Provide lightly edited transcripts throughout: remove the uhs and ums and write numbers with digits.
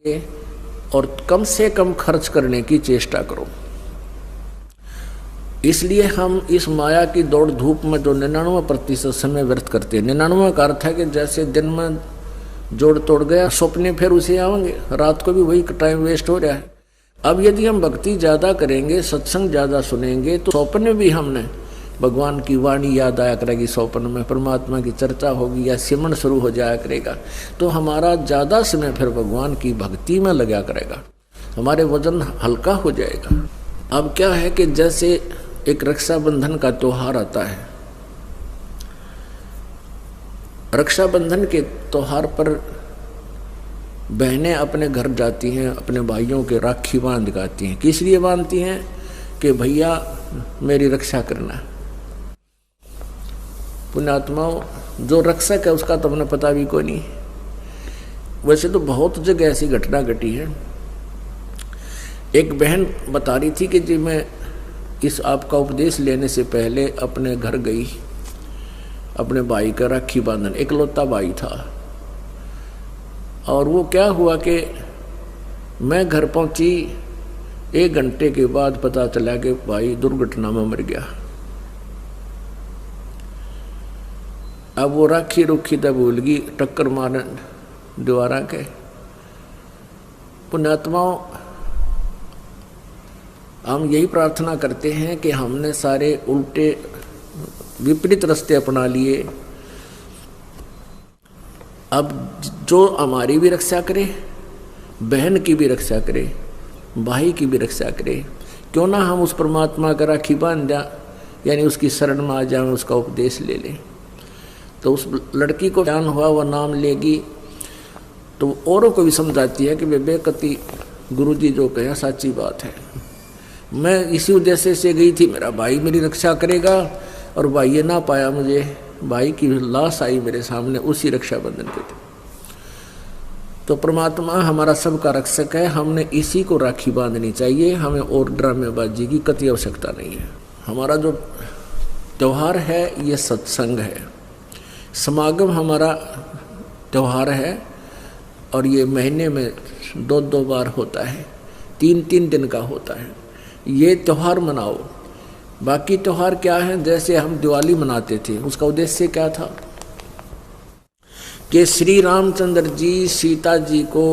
और कम से कम खर्च करने की चेष्टा करो। इसलिए हम इस माया की दौड़ धूप में जो 99% समय व्यर्थ करते हैं। 99 का अर्थ है कि जैसे दिन में जोड़ तोड़ गया, सपने फिर उसे आएंगे, रात को भी वही टाइम वेस्ट हो रहा है। अब यदि हम भक्ति ज़्यादा करेंगे, सत्संग ज़्यादा सुनेंगे, तो स्वप्न भी हमने भगवान की वाणी याद आया करेगी, स्वप्न में परमात्मा की चर्चा होगी या सिमरन शुरू हो जाया करेगा, तो हमारा ज़्यादा समय फिर भगवान की भक्ति में लगा करेगा, हमारे वजन हल्का हो जाएगा। अब क्या है कि जैसे एक रक्षाबंधन का त्योहार आता है, रक्षाबंधन के त्योहार पर बहनें अपने घर जाती हैं, अपने भाइयों के राखी बांध गाती हैं। किस लिए बांधती हैं? कि भैया मेरी रक्षा करना। पुण्यात्माओं, जो रक्षक है उसका तो हमें पता भी कोई नहीं। वैसे तो बहुत जगह ऐसी घटना घटी है। एक बहन बता रही थी कि जी मैं इस आपका उपदेश लेने से पहले अपने घर गई, अपने भाई का राखी बांधन, इकलौता भाई था। और वो क्या हुआ कि मैं घर पहुंची, 1 घंटे के बाद पता चला कि भाई दुर्घटना में मर गया। अब वो राखी रुखी तब भूल गई, टक्कर मारने द्वारा के। पुण्यात्माओं, हम यही प्रार्थना करते हैं कि हमने सारे उल्टे विपरीत रास्ते अपना लिए। अब जो हमारी भी रक्षा करे, बहन की भी रक्षा करे, भाई की भी रक्षा करे, क्यों ना हम उस परमात्मा का राखी बांध दें, यानी उसकी शरण में आ जाएं, उसका उपदेश ले लें। तो उस लड़की को ज्ञान हुआ, वह नाम लेगी तो औरों को भी समझाती है कि बेकती गुरुजी जो कहे सच्ची बात है। मैं इसी उद्देश्य से गई थी, मेरा भाई मेरी रक्षा करेगा, और भाई ये ना पाया मुझे, भाई की लाश आई मेरे सामने उसी रक्षाबंधन के दिन। तो परमात्मा हमारा सबका रक्षक है, हमने इसी को राखी बांधनी चाहिए, हमें और ड्रामेबाजी की कतई आवश्यकता नहीं है। हमारा जो त्यौहार है ये सत्संग है, समागम हमारा त्यौहार है, और ये महीने में 2-2 बार होता है, 3-3 दिन का होता है। ये त्यौहार मनाओ। बाकी त्यौहार क्या है? जैसे हम दिवाली मनाते थे, उसका उद्देश्य क्या था कि श्री रामचंद्र जी सीता जी को,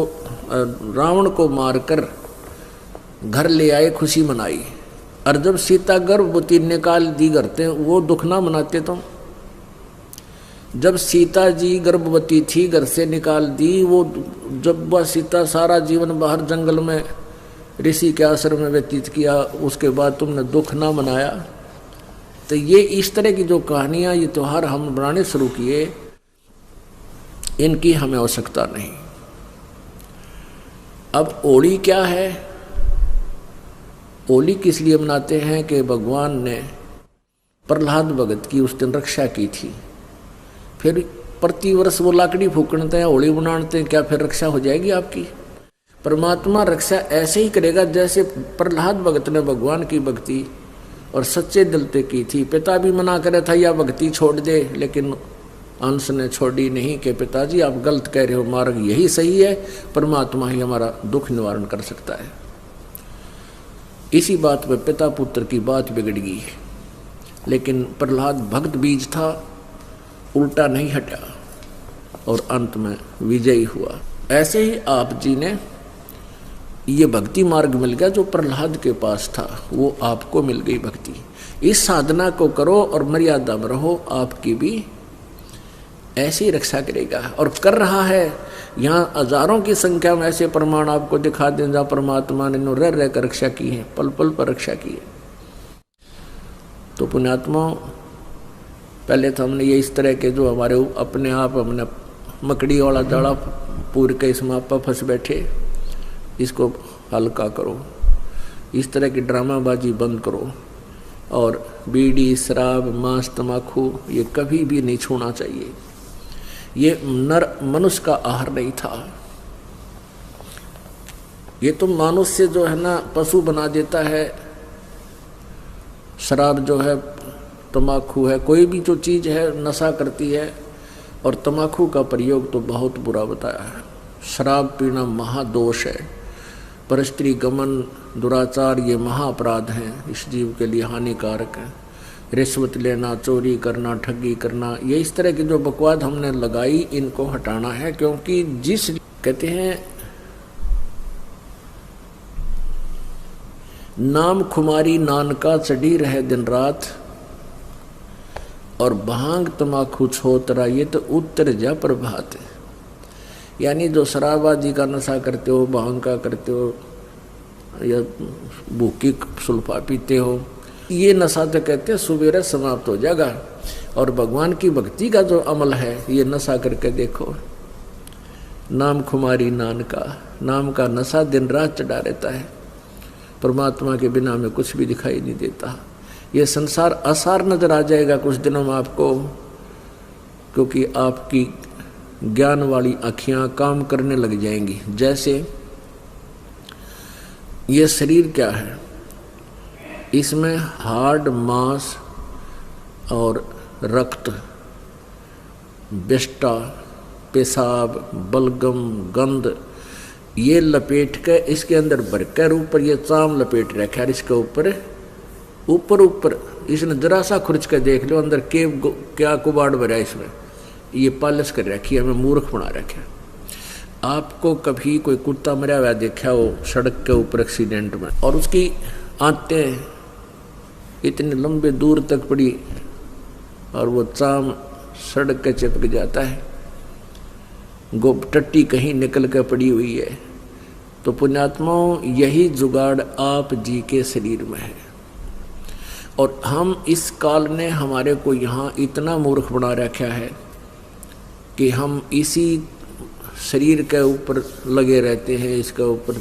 रावण को मारकर घर ले आए, खुशी मनाई। और जब सीता गर्भवती निकाल दी घर से, वो दुख ना मनाते तुम? जब सीता जी गर्भवती थी, घर से निकाल दी, वो जब वह सीता सारा जीवन बाहर जंगल में ऋषि के आश्रम में व्यतीत किया, उसके बाद तुमने दुख ना मनाया। तो ये इस तरह की जो कहानियां, ये त्योहार हम बनाने शुरू किए, इनकी हमें आवश्यकता नहीं। अब होली क्या है? होली किस लिए मनाते हैं कि भगवान ने प्रहलाद भगत की उस दिन रक्षा की थी। फिर प्रतिवर्ष वो लाकड़ी फूकते हैं, होली मनाते हैं, क्या फिर रक्षा हो जाएगी आपकी? परमात्मा रक्षा ऐसे ही करेगा जैसे प्रहलाद भगत ने भगवान की भक्ति और सच्चे दिल से की थी। पिता भी मना करे था या भक्ति छोड़ दे, लेकिन अंश ने छोड़ी नहीं कि पिताजी आप गलत कह रहे हो, मार्ग यही सही है, परमात्मा ही हमारा दुख निवारण कर सकता है। इसी बात पे पिता पुत्र की बात बिगड़ गई, लेकिन प्रहलाद भक्त बीज था, उल्टा नहीं हटा और अंत में विजयी हुआ। ऐसे ही आप जी ने ये भक्ति मार्ग मिल गया जो प्रहलाद के पास था, वो आपको मिल गई भक्ति। इस साधना को करो और मर्यादा में रहो, आपकी भी ऐसी रक्षा करेगा। और कर रहा है। यहाँ हजारों की संख्या में ऐसे प्रमाण आपको दिखा दें जहाँ परमात्मा ने रह रह कर रक्षा की है, पल पल पर रक्षा की है। तो पुण्यात्मा, पहले तो हमने ये इस तरह के जो हमारे अपने आप हमने मकड़ी वाला जाड़ा पूर के इसमें आप फंस बैठे, इसको हल्का करो। इस तरह की ड्रामाबाजी बंद करो। और बीड़ी, शराब, मांस, तम्बाकू ये कभी भी नहीं छूना चाहिए। ये नर मनुष्य का आहार नहीं था। ये तो मनुष्य जो है ना पशु बना देता है। शराब जो है, तम्बाकू है, कोई भी जो चीज़ है नशा करती है। और तम्बाकू का प्रयोग तो बहुत बुरा बताया है। शराब पीना महादोष है, परस्त्री गमन दुराचार ये महाअपराध हैं, इस जीव के लिए हानिकारक है। रिश्वत लेना, चोरी करना, ठगी करना, ये इस तरह की जो बकवाद हमने लगाई इनको हटाना है। क्योंकि जिस कहते हैं नाम खुमारी नानका चढ़ी रहे दिन रात, और भांग तमाकू छोतरा ये तो उत्तर जा प्रभात। यानी जो शराब आदि का नशा करते हो, भांग का करते हो, या भूखी सुल्फा पीते हो, ये नशा तो कहते हैं सुबेरे समाप्त हो जाएगा। और भगवान की भक्ति का जो अमल है ये नशा करके देखो। नाम खुमारी नानका, नाम का नशा दिन रात चढ़ा रहता है। परमात्मा के बिना में कुछ भी दिखाई नहीं देता। ये संसार असार नजर आ जाएगा कुछ दिनों में आपको, क्योंकि आपकी ज्ञान वाली आँखियाँ काम करने लग जाएंगी। जैसे ये शरीर क्या है, इसमें हार्ड, मांस और रक्त, विष्टा, पेशाब, बलगम, गंध ये लपेट के इसके अंदर भरकर ऊपर ये चाम लपेट रखा है। इसके ऊपर इसने जरा सा खुर्च के देख लो अंदर क्या कुबाड़ भरा है इसमें, ये पालिश कर रखी है, हमें मूर्ख बना रखा है। आपको कभी कोई कुत्ता मरा हुआ देखा हो सड़क के ऊपर एक्सीडेंट में, और उसकी आंतें इतने लंबे दूर तक पड़ी और वो चाम सड़क के चिपक जाता है, टट्टी कहीं निकल कर पड़ी हुई है। तो पुण्यात्माओं यही जुगाड़ आप जी के शरीर में है। और हम इस काल ने हमारे को यहाँ इतना मूर्ख बना रखा है कि हम इसी शरीर के ऊपर लगे रहते हैं, इसके ऊपर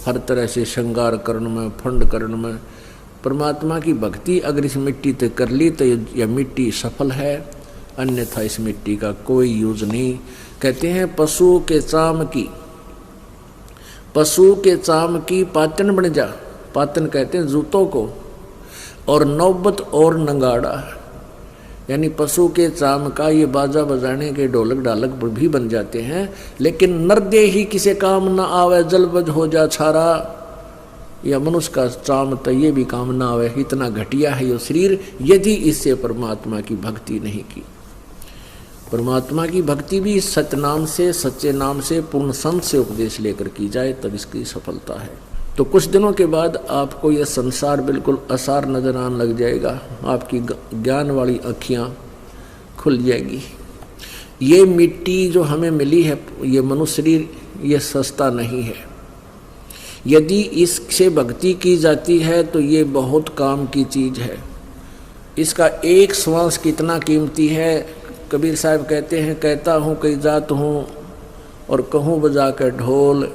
हर तरह से श्रृंगार करने में, फंड करने में। परमात्मा की भक्ति अगर इस मिट्टी तक कर ली तो यह मिट्टी सफल है, अन्यथा इस मिट्टी का कोई यूज नहीं। कहते हैं पशु के चाम की पातन बन जा, पातन कहते हैं जूतों को, और नौबत और नंगाड़ा, यानी पशु के चाम का ये बाजा बजाने के ढोलक डालक भी बन जाते हैं। लेकिन नरदे ही किसे काम न आवे, जलबज हो जा छारा, या मनुष्य का चाम तो ये भी काम न आवे। इतना घटिया है ये शरीर, यदि इससे परमात्मा की भक्ति नहीं की। परमात्मा की भक्ति भी सतनाम से, सच्चे नाम से, पूर्ण संत से उपदेश लेकर की जाए तब इसकी सफलता है। तो कुछ दिनों के बाद आपको यह संसार बिल्कुल असार नजर आने लग जाएगा, आपकी ज्ञान वाली आँखियाँ खुल जाएगी। ये मिट्टी जो हमें मिली है, ये मनुष्य शरीर, ये सस्ता नहीं है। यदि इससे भक्ति की जाती है तो ये बहुत काम की चीज़ है। इसका एक श्वास कितना कीमती है। कबीर साहब कहते हैं, कहता हूँ कई जात हूँ और कहूँ बजा कर ढोल,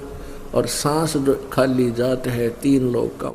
और सांस जो खाली जात है 3 लोग का।